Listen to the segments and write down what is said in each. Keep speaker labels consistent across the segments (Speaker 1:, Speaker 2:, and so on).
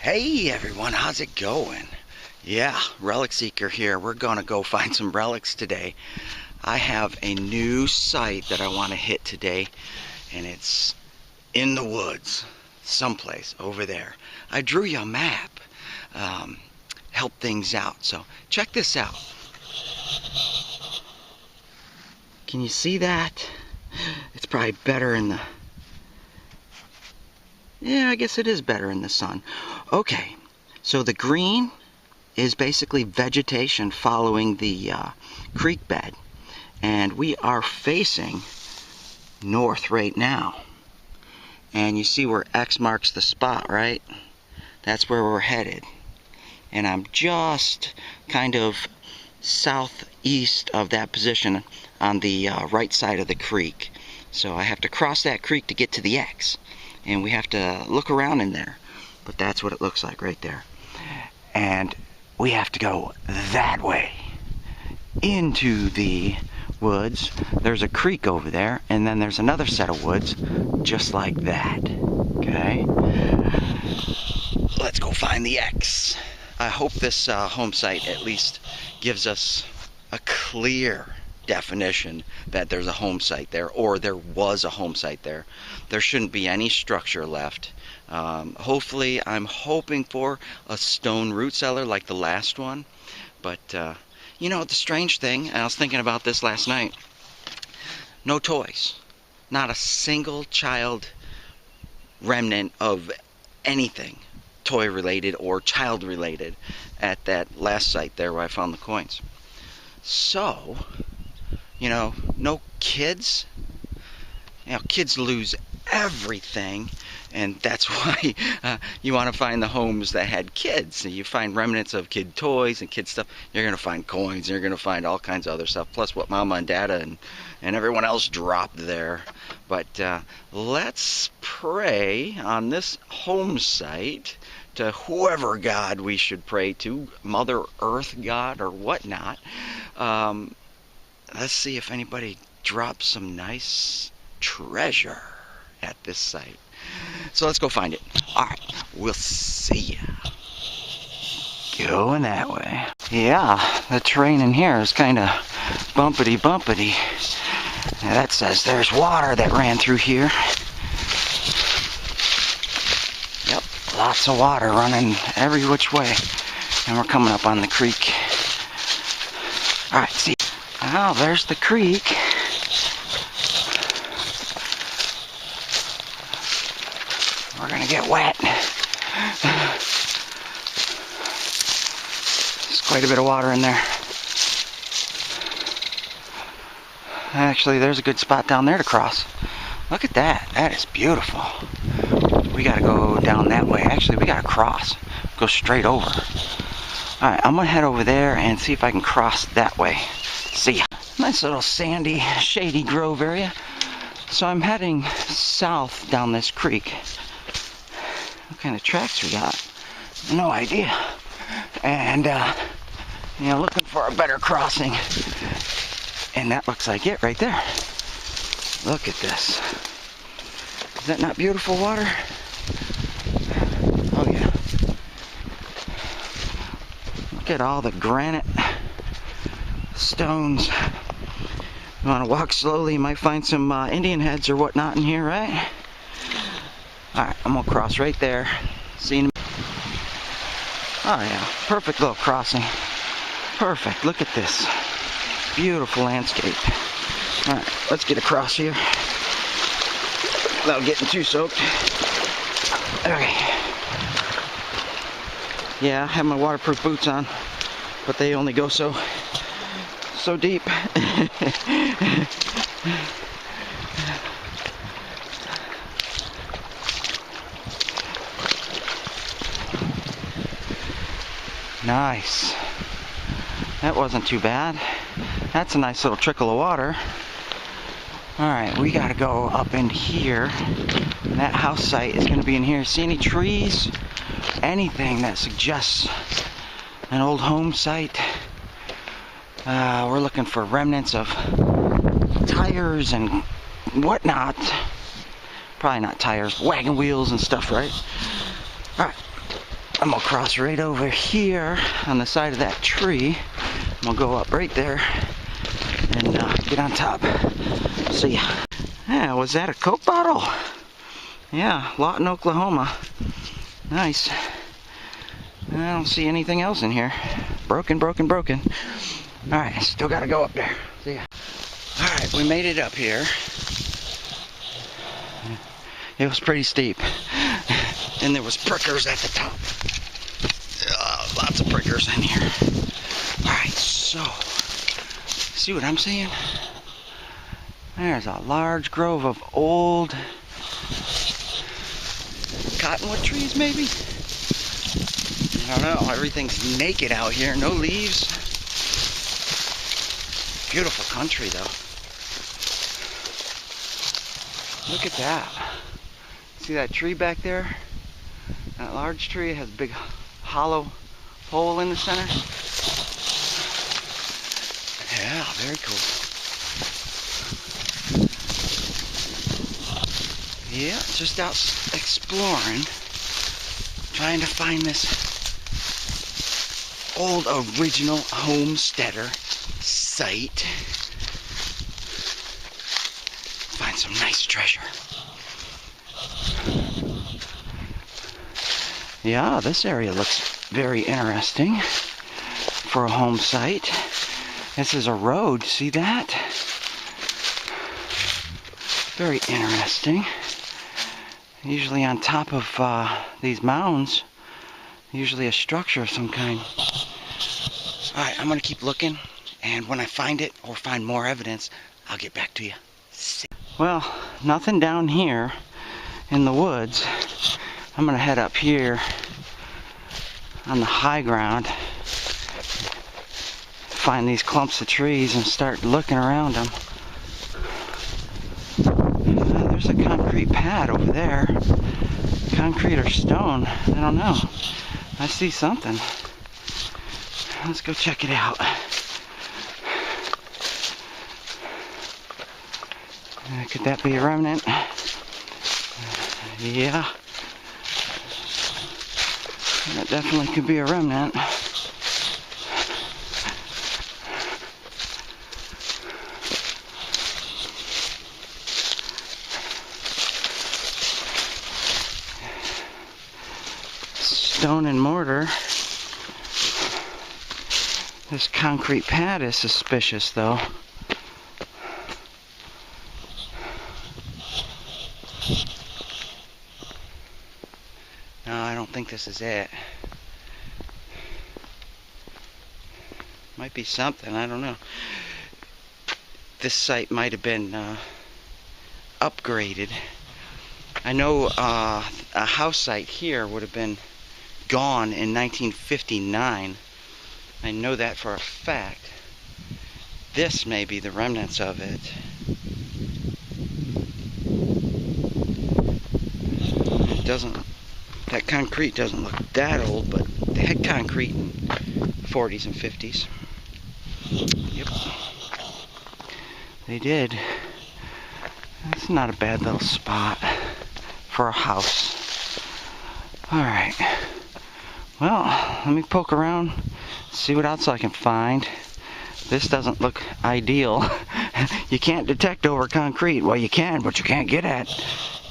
Speaker 1: Hey everyone, how's it going? Yeah, RelicSeekr here. We're gonna go find some relics today. I have a new site that I want to hit today, and it's in the woods, someplace over there. I drew you a map, help things out. So check this out. Can you see that? It's probably better in the... Yeah, I guess it is better in the sun. Okay, so the green is basically vegetation following the creek bed, and we are facing north right now. And you see where X marks the spot, right? That's where we're headed. And I'm just kind of southeast of that position on the right side of the creek. So I have to cross that creek to get to the X. And we have to look around in there. But that's what it looks like right there. And we have to go that way into the woods. There's a creek over there, and then there's another set of woods just like that. Okay? Let's go find the X. I hope this home site at least gives us a clear definition that there's a home site there, or there was a home site there. There shouldn't be any structure left. Hopefully, I'm hoping for a stone root cellar like the last one. But you know, the strange thing, and I was thinking about this last night, no toys. Not a single child remnant of anything toy related or child related at that last site there where I found the coins. So, you know, no kids. You know, kids lose everything, and that's why you want to find the homes that had kids. And you find remnants of kid toys and kid stuff. You're going to find coins, and you're going to find all kinds of other stuff, plus what Mama and Dada and everyone else dropped there. But let's pray on this home site to whoever God we should pray to, Mother Earth God or whatnot. Let's see if anybody drops some nice treasure at this site. So let's go find it. Alright, we'll see ya. Going that way. Yeah, the terrain in here is kind of bumpity. Now that says there's water that ran through here. Yep, lots of water running every which way. And we're coming up on the creek. Alright, see. Oh, there's the creek. We're gonna get wet. There's quite a bit of water in there. Actually, there's a good spot down there to cross. Look at that. That is beautiful. We gotta go down that way. Actually, we gotta cross. Go straight over. Alright, I'm gonna head over there and see if I can cross that way. See ya. Nice little sandy, shady grove area. So I'm heading south down this creek. What kind of tracks we got? No idea. And, you know, looking for a better crossing. And that looks like it right there. Look at this. Is that not beautiful water? Oh, yeah. Look at all the granite stones. You want to walk slowly, you might find some Indian heads or whatnot in here, right? Alright, I'm going to cross right there. See you in a minute. Oh yeah, perfect little crossing. Perfect, look at this. Beautiful landscape. Alright, let's get across here without getting too soaked. Okay. Yeah, I have my waterproof boots on, but they only go so deep. Nice. That wasn't too bad. That's a nice little trickle of water. Alright, we gotta go up in here. And that house site is gonna be in here. See any trees? Anything that suggests an old home site. We're looking for remnants of tires and whatnot. Probably not tires, wagon wheels and stuff, right? Alright, I'm gonna cross right over here on the side of that tree. I'm gonna go up right there and get on top. See ya. Yeah, was that a Coke bottle? Yeah, Lawton, Oklahoma. Nice. I don't see anything else in here. Broken, broken, broken. Alright, still gotta go up there. See ya. Alright, we made it up here. It was pretty steep. And there was prickers at the top. Lots of prickers in here. Alright, so, see what I'm seeing? There's a large grove of old cottonwood trees, maybe? I don't know, everything's naked out here, no leaves. Beautiful country, though. Look at that. See that tree back there? That large tree has a big hollow hole in the center. Yeah, very cool. Yeah, just out exploring, trying to find this old original homesteader site. Find some nice treasure. Yeah, this area looks very interesting for a home site. This is a road, see that? Very interesting. Usually on top of these mounds, usually a structure of some kind. Alright, I'm going to keep looking, and when I find it or find more evidence, I'll get back to you. Well, nothing down here in the woods. I'm going to head up here on the high ground, find these clumps of trees and start looking around them. There's a concrete pad over there. Concrete or stone, I don't know. I see something. Let's go check it out. Could that be a remnant? Yeah. That definitely could be a remnant. Stone and mortar. This concrete pad is suspicious, though. No, I don't think this is it. Might be something, I don't know. This site might have been upgraded. I know a house site here would have been gone in 1959. I know that for a fact. This may be the remnants of it. It doesn't, that concrete doesn't look that old, but they had concrete in 40s and 50s. Yep. They did. That's not a bad little spot for a house. Alright. Well, let me poke around, see what else I can find. This doesn't look ideal. You can't detect over concrete. Well, you can, but you can't get at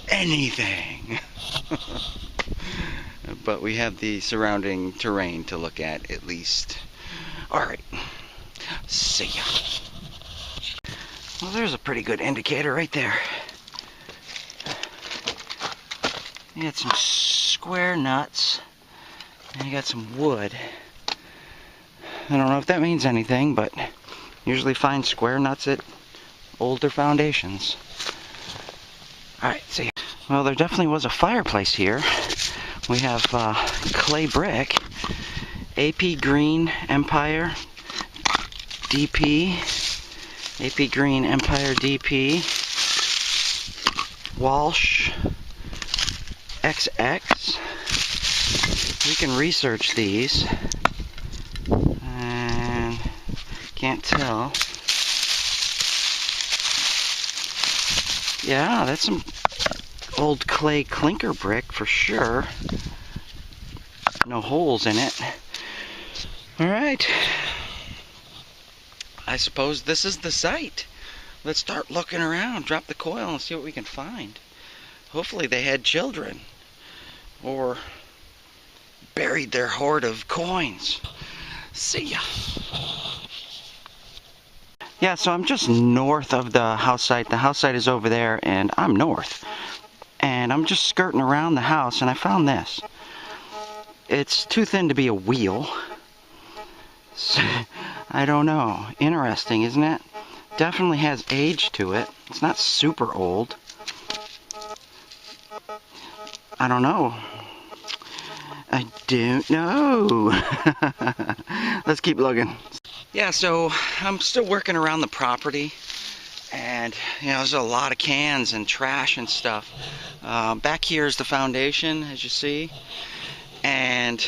Speaker 1: anything. But we have the surrounding terrain to look at least. Alright. See ya. Well, there's a pretty good indicator right there. You got some square nuts. And you got some wood. I don't know if that means anything, but usually find square nuts at older foundations. Alright, see. Well, there definitely was a fireplace here. We have clay brick, AP Green Empire DP, AP Green Empire DP, Walsh XX. We can research these, and can't tell. Yeah, that's some old clay clinker brick for sure. No holes in it. Alright. I suppose this is the site. Let's start looking around. Drop the coil and see what we can find. Hopefully they had children. Or buried their hoard of coins. See ya. Yeah, so I'm just north of the house site. The house site is over there, and I'm north. And I'm just skirting around the house, and I found this. It's too thin to be a wheel. So, I don't know. Interesting, isn't it? Definitely has age to it. It's not super old. I don't know. I don't know. Let's keep looking. Yeah, so I'm still working around the property, and there's a lot of cans and trash and stuff. Back here is the foundation, as you see, and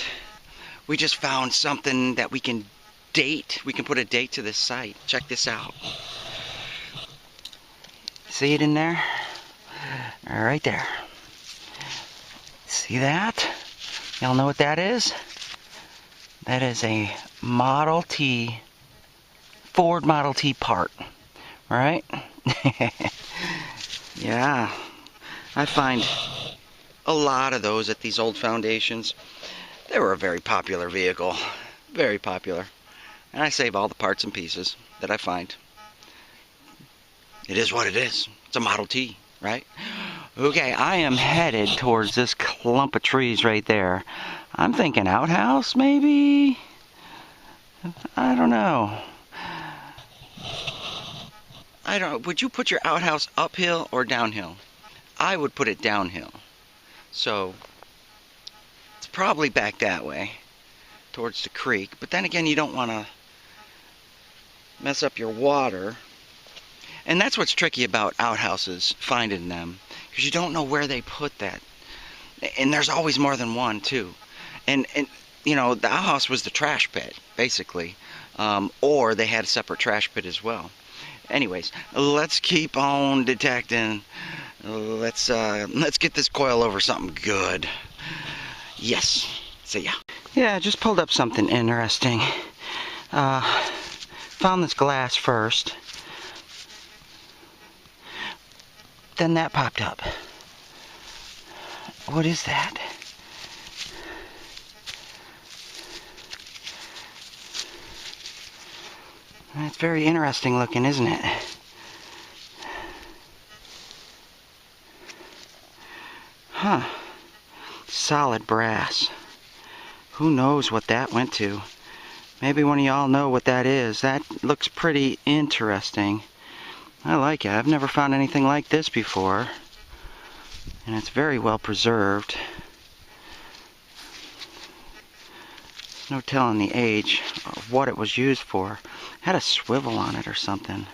Speaker 1: we just found something that we can date. We can put a date to this site. Check this out. See it in there? Right there. See that? Y'all know what that is? That is a Model T, Ford Model T part. Alright? Yeah. I find a lot of those at these old foundations. They were a very popular vehicle. Very popular. And I save all the parts and pieces that I find. It is what it is. It's a Model T, right? Okay, I am headed towards this clump of trees right there. I'm thinking outhouse, maybe? I don't know. Would you put your outhouse uphill or downhill? I would put it downhill. So, it's probably back that way, towards the creek. But then again, you don't want to mess up your water. And that's what's tricky about outhouses, finding them. Because you don't know where they put that. And there's always more than one, too. And the outhouse was the trash pit, basically. Or they had a separate trash pit as well. Anyways, let's keep on detecting. Let's get this coil over something good. Yes. See ya. Yeah, I just pulled up something interesting. Found this glass first. Then that popped up. What is that? It's very interesting looking, isn't it? Huh. Solid brass. Who knows what that went to? Maybe one of y'all know what that is. That looks pretty interesting. I like it. I've never found anything like this before. And it's very well preserved. There's no telling the age of what it was used for. It had a swivel on it or something.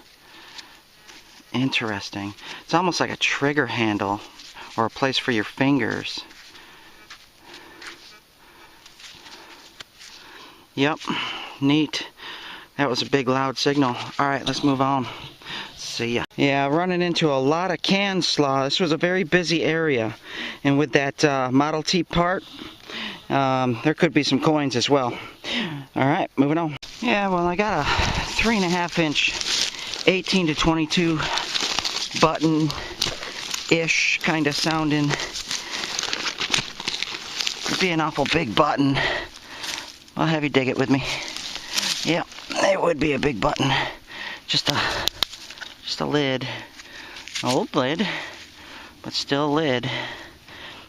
Speaker 1: Interesting. It's almost like a trigger handle or a place for your fingers. Yep, neat. That was a big loud signal. Alright, let's move on. See ya. Yeah, running into a lot of can slaw. This was a very busy area. And with that Model T part, there could be some coins as well. Alright, moving on. Yeah, well, I got a 3.5 inch 18 to 22 button-ish kind of sounding. It'd be an awful big button. I'll have you dig it with me. Yep, it would be a big button. Just a lid. Old lid, but still a lid.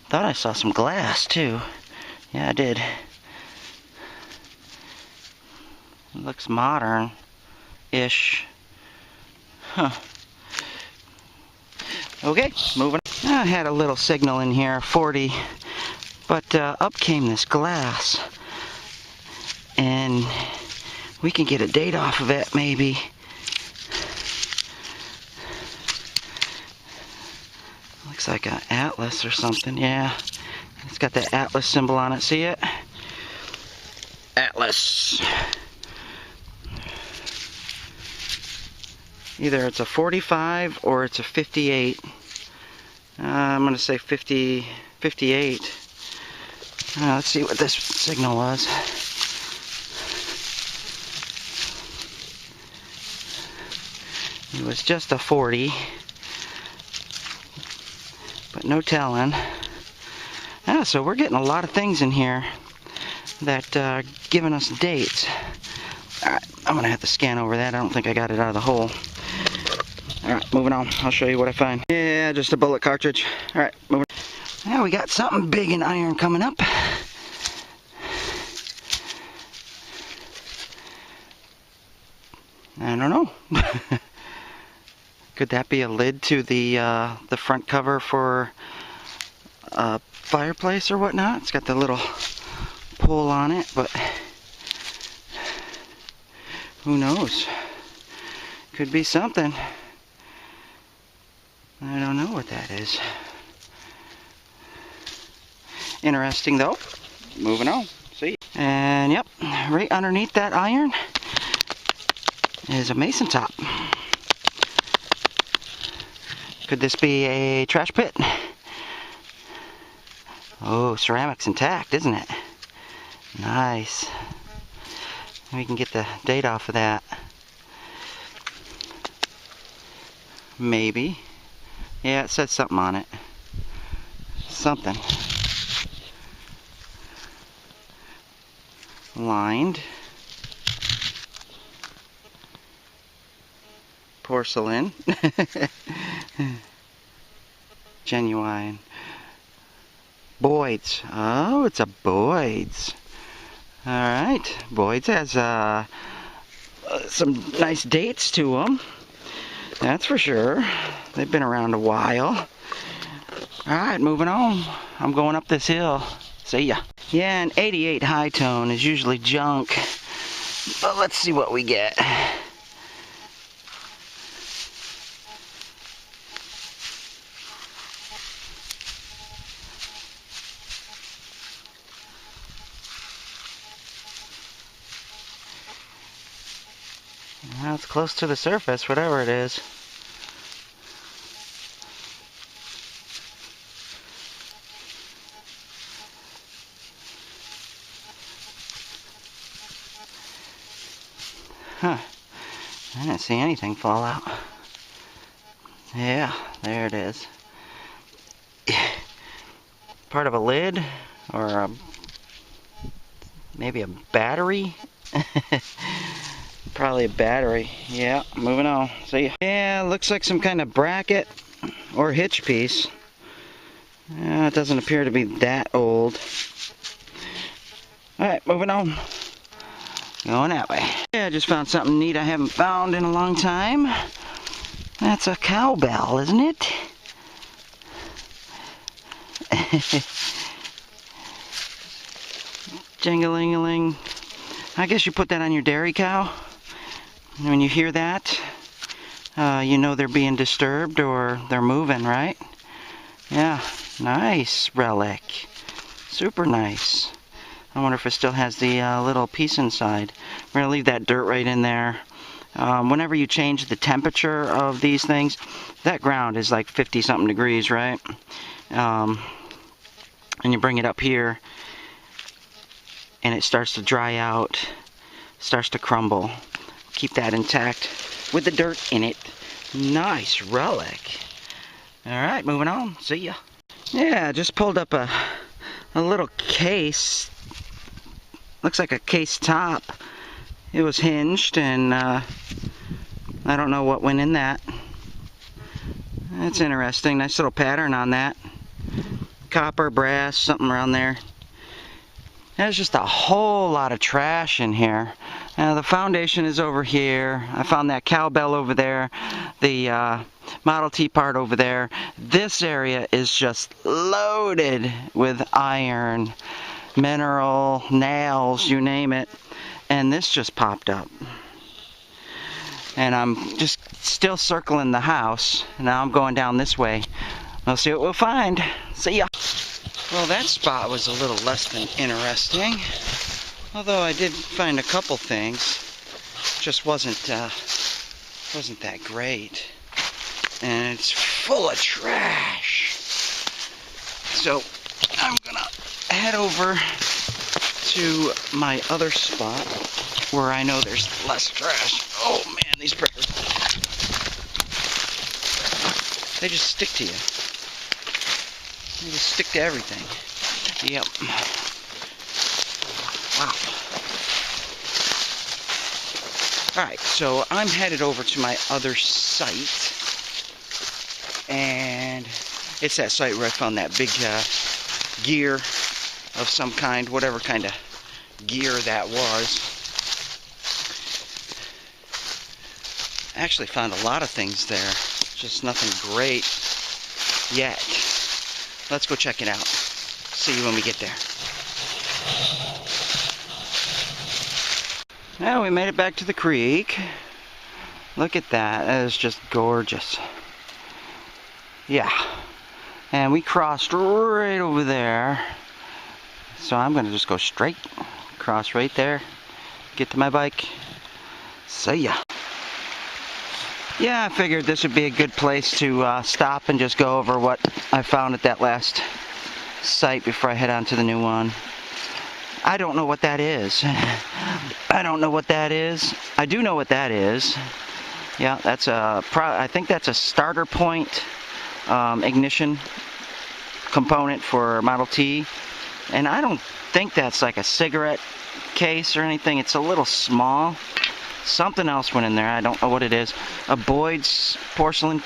Speaker 1: Thought I saw some glass too. Yeah, I did. It looks modern-ish. Huh. Okay, moving on. I had a little signal in here, 40, but up came this glass. And we can get a date off of it, maybe. Looks like an atlas or something, yeah. It's got that atlas symbol on it, see it? Atlas. Either it's a 45 or it's a 58. I'm going to say 58. Let's see what this signal was. It was just a 40, but no telling. So we're getting a lot of things in here that are giving us dates. Alright, I'm going to have to scan over that. I don't think I got it out of the hole. Alright, moving on. I'll show you what I find. Yeah, just a bullet cartridge. Alright, moving on. Now we got something big in iron coming up. I don't know. Could that be a lid to the front cover for a fireplace or whatnot? It's got the little pull on it, but who knows? Could be something. I don't know what that is. Interesting though. Moving on. See? And yep, right underneath that iron is a mason top. Could this be a trash pit? Oh, ceramic's intact, isn't it? Nice. We can get the date off of that. Maybe. Yeah, it said something on it. Something. Lined. Porcelain. Genuine. Boyd's. Oh, it's a Boyd's. Alright. Boyd's has some nice dates to them. That's for sure. They've been around a while. Alright, moving on. I'm going up this hill. See ya. Yeah, an 88 high tone is usually junk. But let's see what we get. Well, it's close to the surface, whatever it is. Huh. I didn't see anything fall out. Yeah, there it is. Part of a lid, or maybe a battery? Probably a battery. Yeah, moving on. See ya. Yeah, looks like some kind of bracket or hitch piece. It doesn't appear to be that old. Alright, moving on. Going that way. Yeah, I just found something neat I haven't found in a long time. That's a cowbell, isn't it? Jingling-a-ling. I guess you put that on your dairy cow. And when you hear that, you know they're being disturbed or they're moving, right? Yeah, nice relic. Super nice. I wonder if it still has the little piece inside. We're going to leave that dirt right in there. Whenever you change the temperature of these things, that ground is like 50-something degrees, right? And you bring it up here, and it starts to dry out, starts to crumble. Keep that intact with the dirt in it. Nice relic. Alright, moving on. See ya. Yeah, I just pulled up a little case. Looks like a case top. It was hinged, and I don't know what went in that. That's interesting. Nice little pattern on that. Copper, brass, something around there. There's just a whole lot of trash in here. Now the foundation is over here. I found that cowbell over there. The Model T part over there. This area is just loaded with iron, mineral, nails, you name it. And this just popped up. And I'm just still circling the house. Now I'm going down this way. We'll see what we'll find. See ya. Well, that spot was a little less than interesting. Although I did find a couple things. Just wasn't that great. And it's full of trash. So I'm gonna head over to my other spot where I know there's less trash. Oh man, these prickers. They just stick to you. They just stick to everything. Yep. Wow. Alright, so I'm headed over to my other site. And it's that site where I found that big gear of some kind, whatever kind of gear that was. I actually found a lot of things there, just nothing great yet. Let's go check it out. See you when we get there. Now we made it back to the creek. Look at that, that is just gorgeous. Yeah, and we crossed right over there. So I'm gonna just go straight, cross right there, get to my bike. See ya. Yeah, I figured this would be a good place to stop and just go over what I found at that last site before I head on to the new one. I don't know what that is. I don't know what that is. I do know what that is. Yeah, that's I think that's a starter point ignition component for Model T. And I don't think that's like a cigarette case or anything. It's a little small. Something else went in there. I don't know what it is. A Boyd's porcelain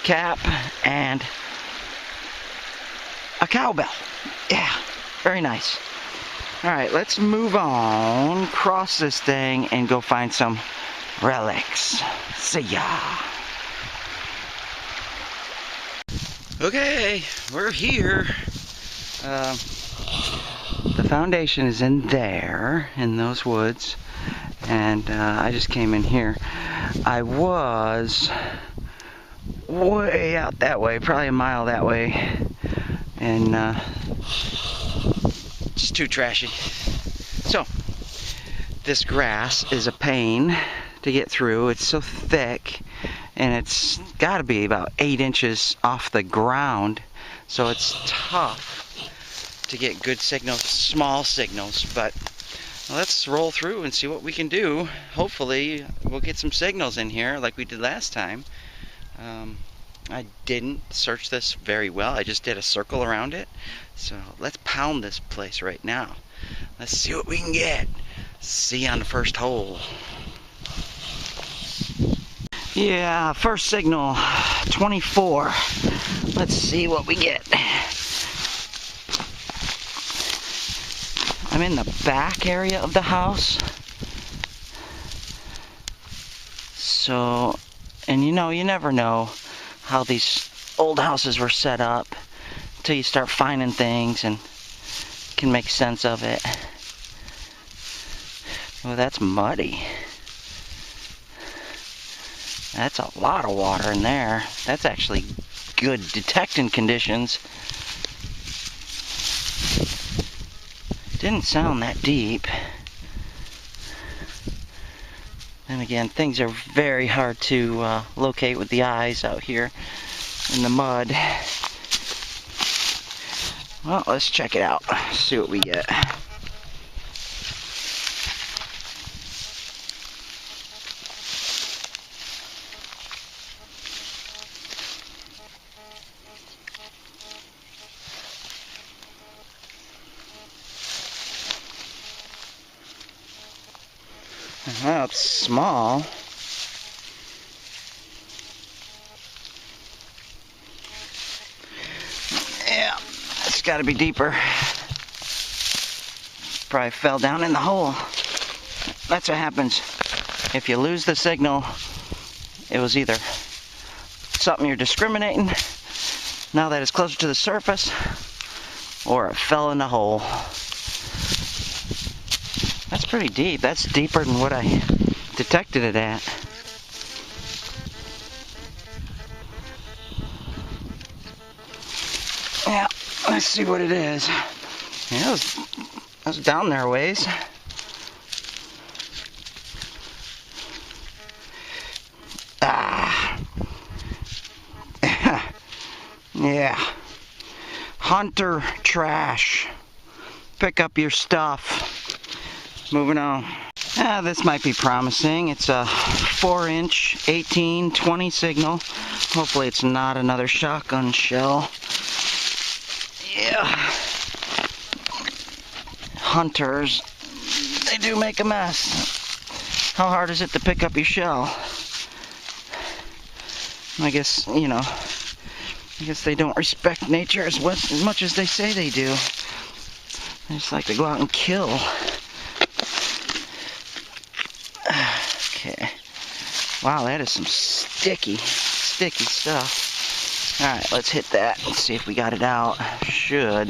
Speaker 1: cap and a cowbell. Yeah, very nice. Alright, let's move on, cross this thing, and go find some relics. See ya. Okay, we're here. The foundation is in there, in those woods, and I just came in here. I was way out that way, probably a mile that way, and just too trashy. So, this grass is a pain to get through. It's so thick, and it's got to be about 8 inches off the ground, so it's tough to get good signals, small signals. But let's roll through and see what we can do. Hopefully we'll get some signals in here like we did last time. I didn't search this very well. I just did a circle around it. So let's pound this place right now. Let's see what we can get. See you on the first hole. Yeah, first signal, 24. Let's see what we get. I'm in the back area of the house. So, and you know, you never know how these old houses were set up until you start finding things and can make sense of it. Oh, that's muddy. That's a lot of water in there. That's actually good detecting conditions. Didn't sound that deep. And again, things are very hard to locate with the eyes out here in the mud. Well, let's check it out. See what we get. Well, it's small. Yeah, it's got to be deeper. Probably fell down in the hole. That's what happens. If you lose the signal, it was either something you're discriminating, now that it's closer to the surface, or it fell in the hole. That's pretty deep. That's deeper than what I detected it at. Yeah, let's see what it is. Yeah, it was down there a ways. Ah. Yeah. Hunter trash. Pick up your stuff. Moving on. This might be promising. It's a 4-inch 18-20 signal. Hopefully it's not another shotgun shell. Yeah. Hunters, they do make a mess. How hard is it to pick up your shell? I guess, you know, I guess they don't respect nature as much as they say they do. They just like to go out and kill. Okay. Wow, that is some sticky stuff. Alright, let's hit that and see if we got it out. Should.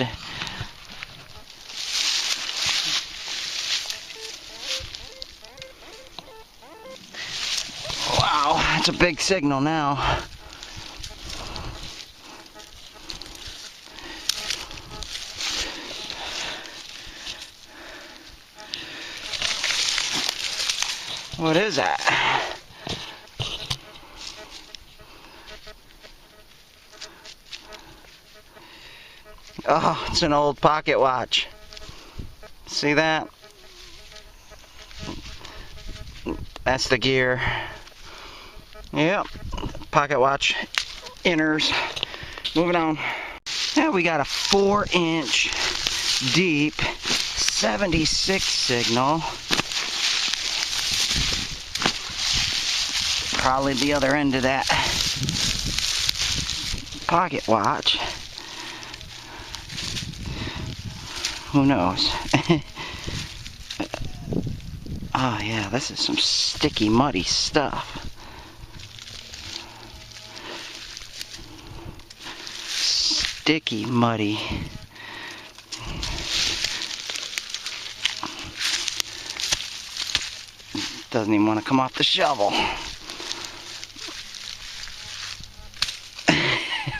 Speaker 1: Wow, that's a big signal now. What is that? Oh, it's an old pocket watch. See that? That's the gear. Yep, pocket watch inners. Moving on. Yeah, we got a 4-inch deep 76 signal. Probably the other end of that pocket watch. Who knows? Oh yeah, this is some sticky, muddy stuff. Sticky, muddy. Doesn't even want to come off the shovel.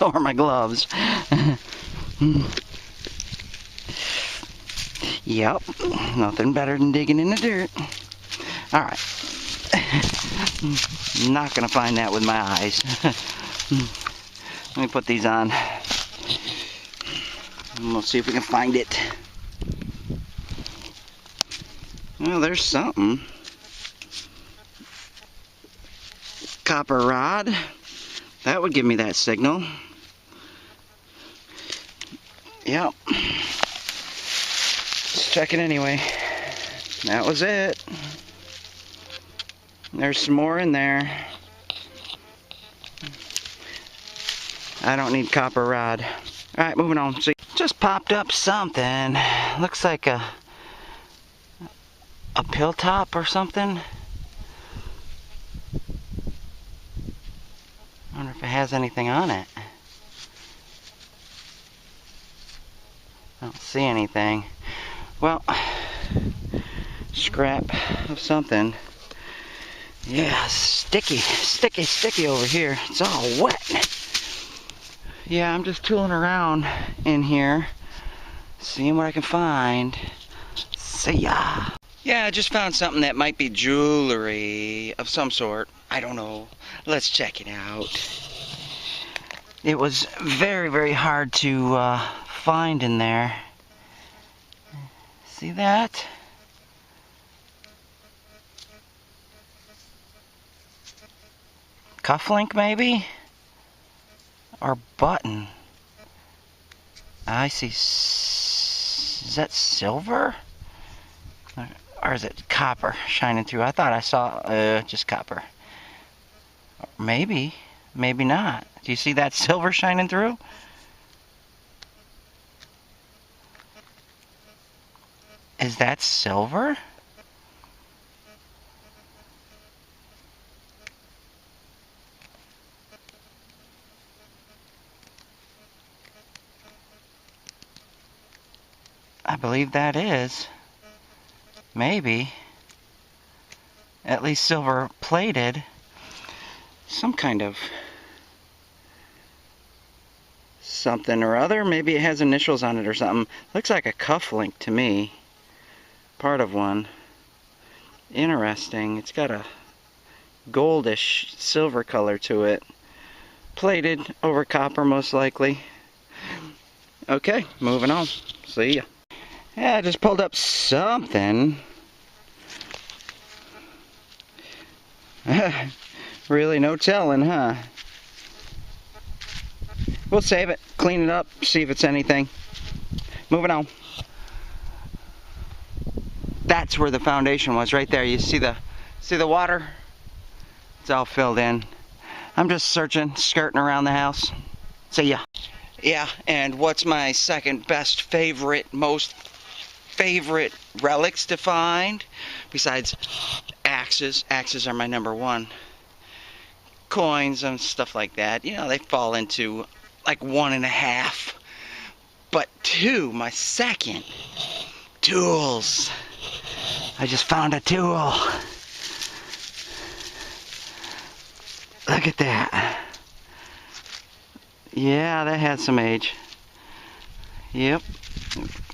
Speaker 1: Or my gloves. Yep, nothing better than digging in the dirt. Alright. Not gonna find that with my eyes. Let me put these on. And we'll see if we can find it. Well, there's something. Copper rod. That would give me that signal. Yep. Let's check it anyway. That was it. There's some more in there. I don't need copper rod. Alright, moving on. See, just popped up something. Looks like a pill top or something. I wonder if it has anything on it. I don't see anything. Well, scrap of something. Yeah, sticky over here. It's all wet. Yeah, I'm just tooling around in here, seeing what I can find. See ya. Yeah, I just found something that might be jewelry of some sort. I don't know. Let's check it out. It was very, very hard to find in there. See that? Cufflink maybe? Or button? I see. Is that silver? Or is it copper shining through? I thought I saw just copper. Maybe. Maybe not. Do you see that silver shining through? Is that silver? I believe that is. Maybe. At least silver plated. Some kind of something or other. Maybe it has initials on it or something. Looks like a cufflink to me. Part of one. Interesting. It's got a goldish silver color to it. Plated over copper most likely. Okay, moving on. See ya. Yeah, I just pulled up something. Really no telling, huh? We'll save it, clean it up, see if it's anything. Moving on. That's where the foundation was, right there. You see the water? It's all filled in. I'm just searching, skirting around the house. See ya. Yeah, and what's my second best favorite, most favorite relics to find? Besides axes. Axes are my number one. Coins and stuff like that. You know, they fall into like 1.5. But 2, my second. Tools. I just found a tool. Look at that. Yeah, that had some age. Yep.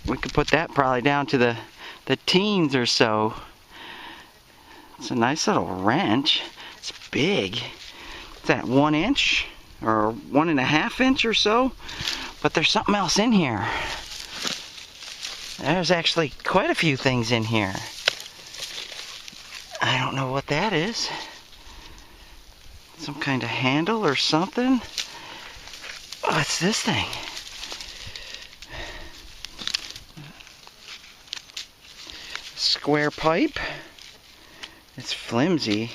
Speaker 1: We could put that probably down to the teens or so. It's a nice little wrench. It's big. Is that 1 inch or 1.5 inch or so? But there's something else in here. There's actually quite a few things in here. I don't know what that is. Some kind of handle or something. What's this thing? Square pipe. It's flimsy.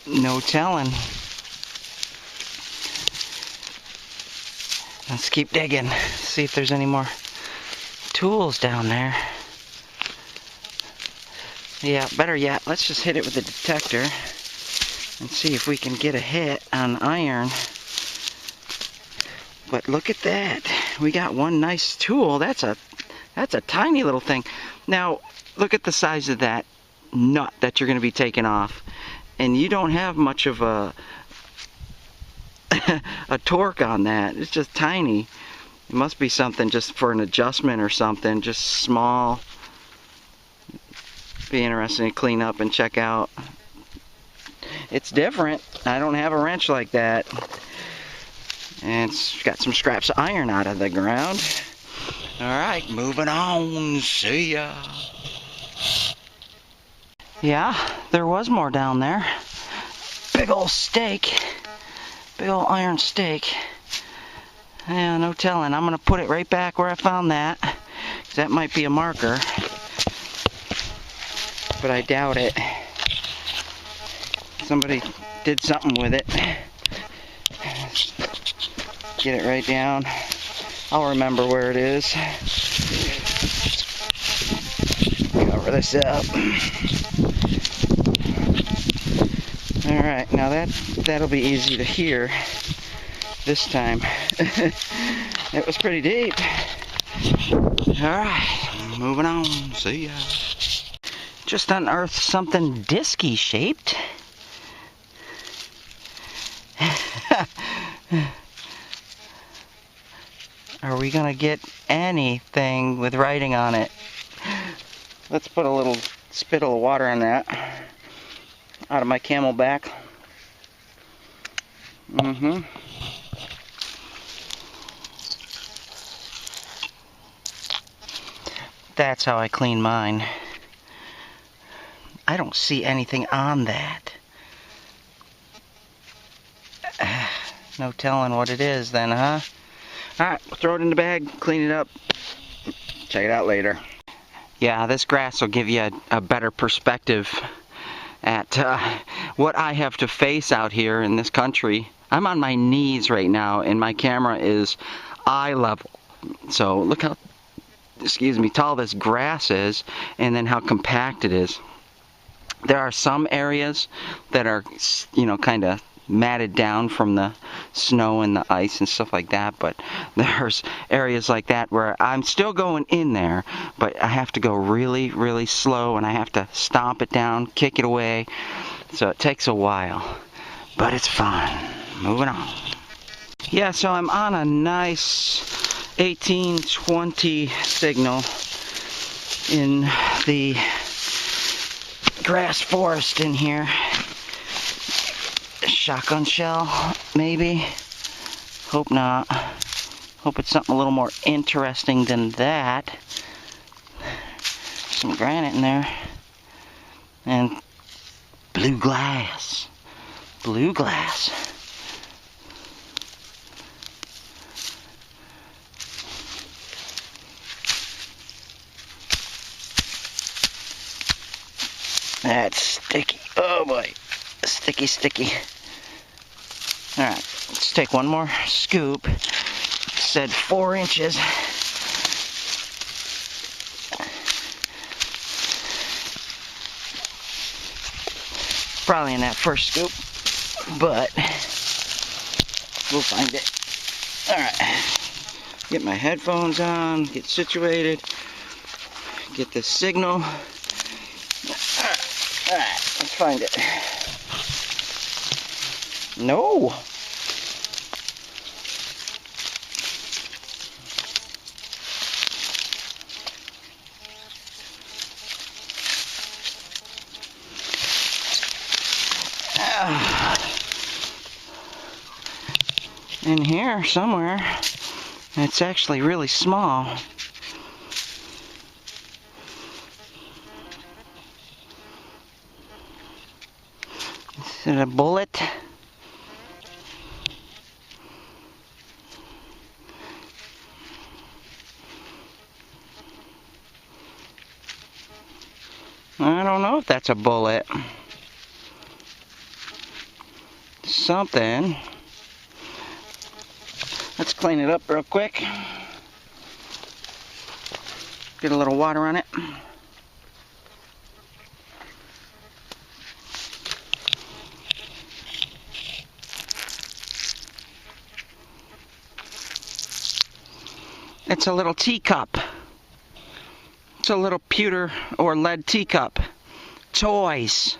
Speaker 1: No telling. Let's keep digging. See if there's any more tools down there. Yeah, better yet, let's just hit it with a detector and see if we can get a hit on iron. But look at that. We got one nice tool. That's a tiny little thing. Now, look at the size of that nut that you're going to be taking off. And you don't have much of a torque on that. It's just tiny. It must be something just for an adjustment or something, just small. Be interesting to clean up and check out. It's different. I don't have a wrench like that. And it's got some scraps of iron out of the ground. Alright, moving on. See ya. Yeah, there was more down there. Big old stake. Big old iron stake. Yeah, no telling. I'm going to put it right back where I found that. 'Cause that might be a marker. But I doubt it. Somebody did something with it. Get it right down. I'll remember where it is. Cover this up. Alright, now that'll be easy to hear this time. It was pretty deep. Alright, moving on. See ya. Just unearthed something disky shaped. Are we gonna get anything with writing on it? Let's put a little spittle of water on that out of my Camelback. That's how I clean mine. I don't see anything on that. No telling what it is then, huh? Alright, we'll throw it in the bag, clean it up, check it out later. Yeah, this grass will give you a better perspective at what I have to face out here in this country. I'm on my knees right now and my camera is eye level. So look how, tall this grass is and then how compact it is. There are some areas that are, kind of matted down from the snow and the ice and stuff like that, but there's areas like that where I'm still going in there, but I have to go really, really slow and I have to stomp it down, kick it away, so it takes a while, but it's fun. Moving on. Yeah, so I'm on a nice 1820 signal in the grass forest in here. Shotgun shell, maybe.
Speaker 2: Hope not. Hope it's something a little more interesting than that. Some granite in there. And blue glass. Blue glass. That's sticky. Oh boy. Sticky, sticky. Alright, let's take one more scoop. Said 4 inches. Probably in that first scoop, but we'll find it. Alright. Get my headphones on, get situated, get the signal. Alright, let's find it. No! In here somewhere. It's actually really small. Is it a bullet? I don't know if that's a bullet. Something. Let's clean it up real quick. Get a little water on it. It's a little teacup. It's a little pewter or lead teacup. Toys.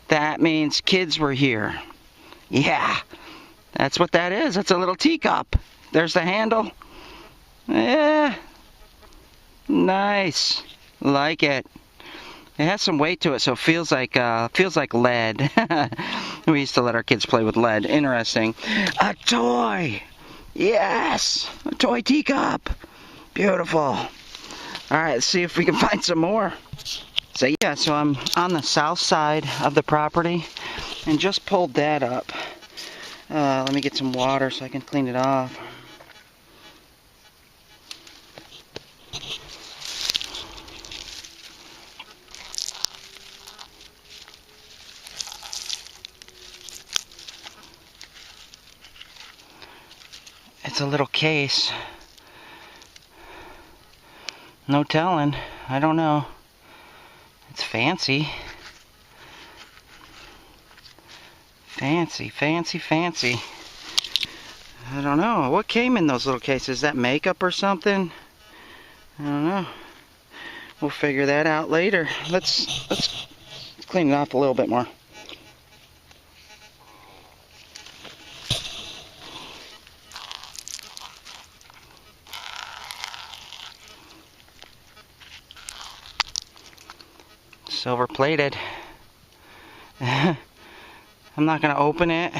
Speaker 2: That means kids were here. Yeah, that's what that is. It's a little teacup. There's the handle. Yeah, nice. Like it. It has some weight to it, so it feels like lead. We used to let our kids play with lead. Interesting. A toy. Yes, a toy teacup. Beautiful. All right, let's see if we can find some more. So yeah, so I'm on the south side of the property and just pulled that up. Let me get some water so I can clean it off. It's a little case. No telling. I don't know. It's fancy. Fancy, fancy, fancy. I don't know. What came in those little cases? Is that makeup or something? I don't know. We'll figure that out later. Let's clean it off a little bit more. Silver plated. I'm not going to open it.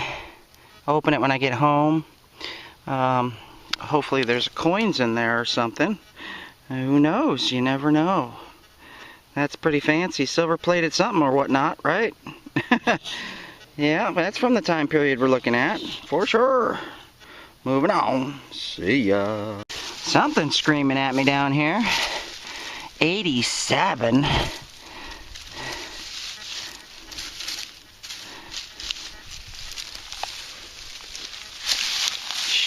Speaker 2: I'll open it when I get home. Hopefully there's coins in there or something. Who knows? You never know. That's pretty fancy. Silver plated something or whatnot, right? Yeah, that's from the time period we're looking at. For sure. Moving on. See ya. Something's screaming at me down here. 87.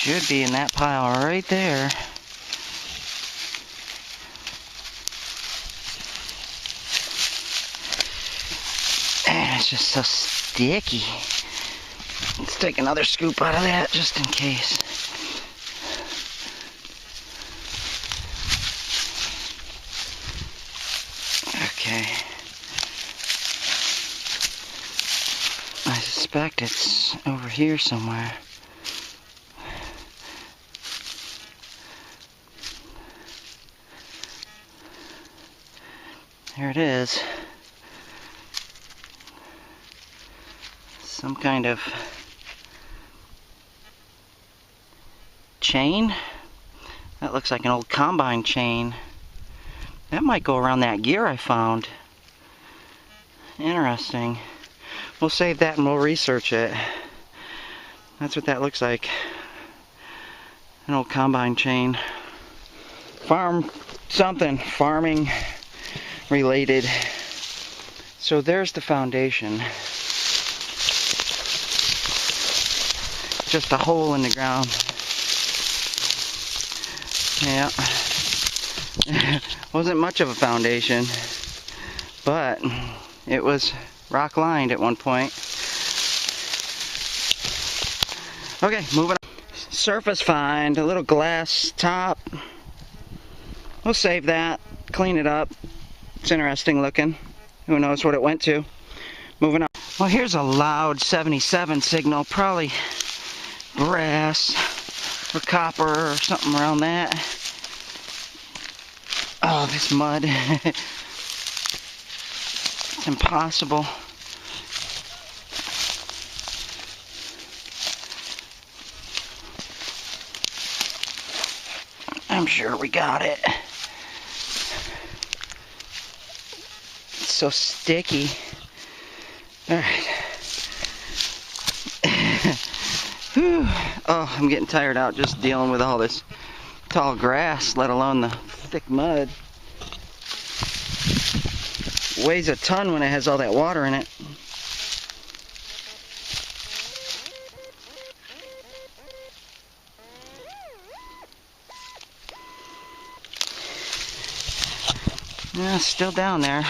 Speaker 2: Should be in that pile right there. And it's just so sticky. Let's take another scoop out of that just in case. Okay. I suspect it's over here somewhere. There it is. Some kind of chain. That looks like an old combine chain. That might go around that gear I found. Interesting. We'll save that and we'll research it. That's what that looks like. An old combine chain. Farm something. Farming related. So there's the foundation. Just a hole in the ground. Yeah. Wasn't much of a foundation, but it was rock lined at one point. Okay, moving on. Surface find, a little glass top. We'll save that, clean it up. It's interesting looking. Who knows what it went to. Moving on. Well, here's a loud 77 signal, probably brass or copper or something around that. Oh, this mud. It's impossible. I'm sure we got it. It's so sticky. Alright. Oh, I'm getting tired out just dealing with all this tall grass, let alone the thick mud. Weighs a ton when it has all that water in it. Yeah, still down there.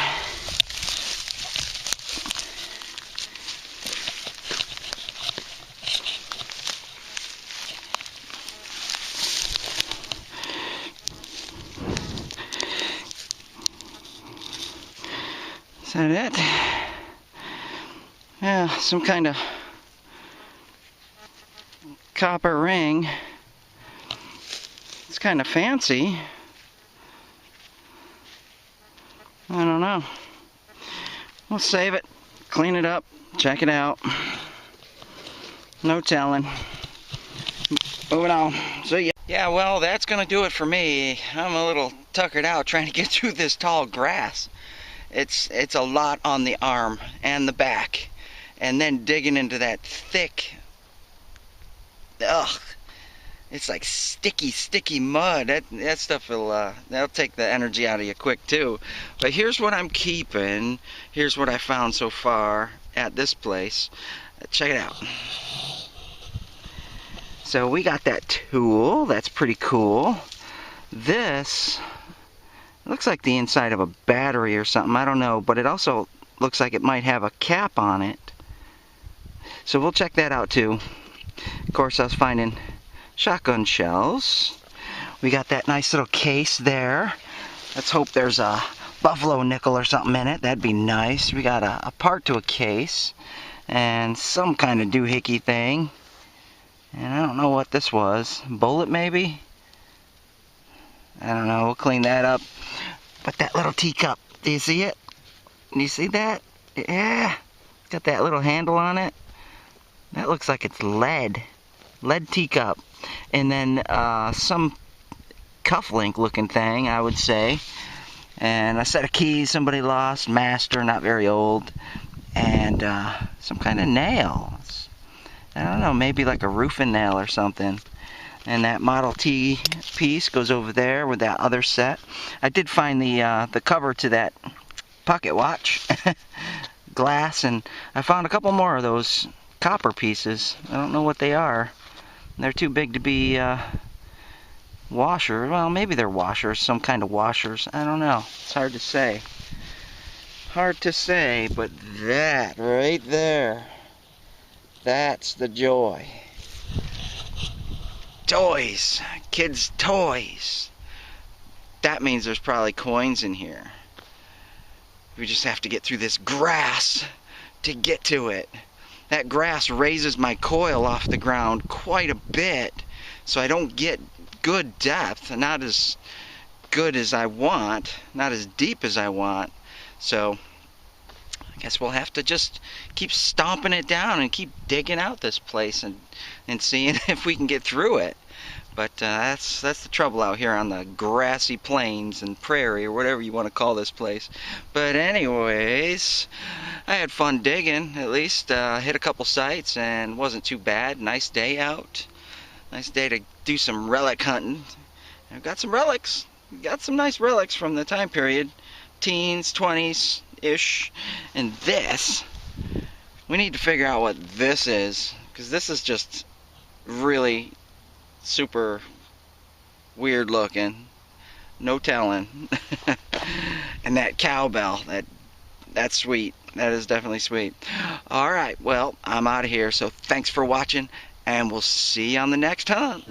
Speaker 2: Is that it? Yeah, some kind of copper ring. It's kind of fancy. I don't know. We'll save it, clean it up, check it out. No telling. Moving on. See ya. Yeah, well, that's gonna do it for me. I'm a little tuckered out trying to get through this tall grass. It's a lot on the arm and the back, and then digging into that thick, ugh, it's like sticky mud. That stuff will that'll take the energy out of you quick too. But here's what I'm keeping. Here's what I found so far at this place. Check it out. So we got that tool. That's pretty cool. This looks like the inside of a battery or something. I don't know, but it also looks like it might have a cap on it. So we'll check that out too. Of course, I was finding shotgun shells. We got that nice little case there. Let's hope there's a buffalo nickel or something in it. That'd be nice. We got a part to a case and some kind of doohickey thing. And I don't know what this was. Bullet maybe? I don't know. We'll clean that up. But that little teacup, do you see it? Do you see that? Yeah. It's got that little handle on it. That looks like it's lead. Lead teacup. And then some cufflink looking thing, I would say. And a set of keys somebody lost. Master, not very old. And some kind of nail. I don't know, maybe like a roofing nail or something. And that Model T piece goes over there with that other set. I did find the cover to that pocket watch glass, and I found a couple more of those copper pieces. I don't know what they are. They're too big to be washers. Well, maybe they're washers, some kind of washers. I don't know. It's hard to say. Hard to say, but that right there, that's the joy. Toys. Kids' toys. That means there's probably coins in here. We just have to get through this grass to get to it. That grass raises my coil off the ground quite a bit, so I don't get good depth. Not as good as I want. Not as deep as I want. So I guess we'll have to just keep stomping it down and keep digging out this place and seeing if we can get through it.
Speaker 1: But that's the trouble out here on the grassy plains and prairie, or whatever you want to call this place. But anyways, I had fun digging. At least hit a couple sites and wasn't too bad. Nice day out. Nice day to do some relic hunting. I've got some relics. Got some nice relics from the time period, teens, 20s ish. And this, we need to figure out what this is, because this is just really super weird looking. No telling. And that cowbell, that's sweet. That is definitely sweet. Alright, well, I'm out of here, so thanks for watching, and we'll see you on the next hunt.